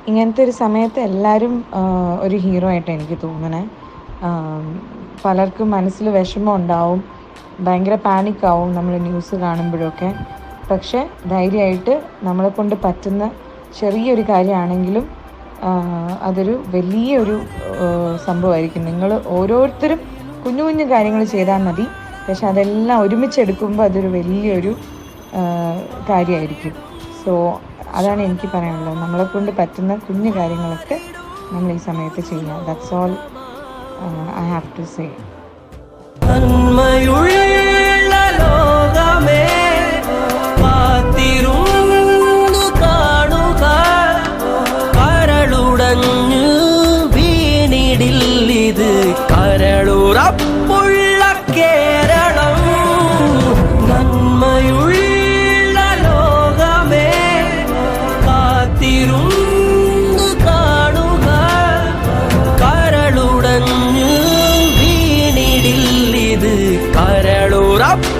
ഇങ്ങനത്തെ ഒരു സമയത്ത് എല്ലാവരും ഒരു ഹീറോ ആയിട്ട് എനിക്ക് തോന്നണേ. പലർക്കും മനസ്സിൽ വിഷമം ഉണ്ടാവും, ഭയങ്കര പാനിക്കാവും നമ്മൾ ന്യൂസ് കാണുമ്പോഴൊക്കെ. പക്ഷേ ധൈര്യമായിട്ട് നമ്മളെ കൊണ്ട് പറ്റുന്ന ചെറിയൊരു കാര്യമാണെങ്കിലും അതൊരു വലിയൊരു സംഭവമായിരിക്കും. നിങ്ങൾ ഓരോരുത്തരും കുഞ്ഞു കുഞ്ഞു കാര്യങ്ങൾ ചെയ്താൽ മതി, പക്ഷെ അതെല്ലാം ഒരുമിച്ചെടുക്കുമ്പോൾ അതൊരു വലിയൊരു കാര്യമായിരിക്കും. സോ അതാണ് എനിക്ക് പറയാനുള്ളത്. നമ്മളെ കൊണ്ട് പറ്റുന്ന കുഞ്ഞു കാര്യങ്ങളൊക്കെ നമ്മൾ ഈ സമയത്ത് ചെയ്യാം. That's all I have to say. കരളുറപ്പുള്ള കേരളം, നന്മയുള്ള ലോകമേ, കാത്തിരുന്നു കാണുക. കരളുടഞ്ഞു വീണിടില്ലിത് കരളുറപ്പ്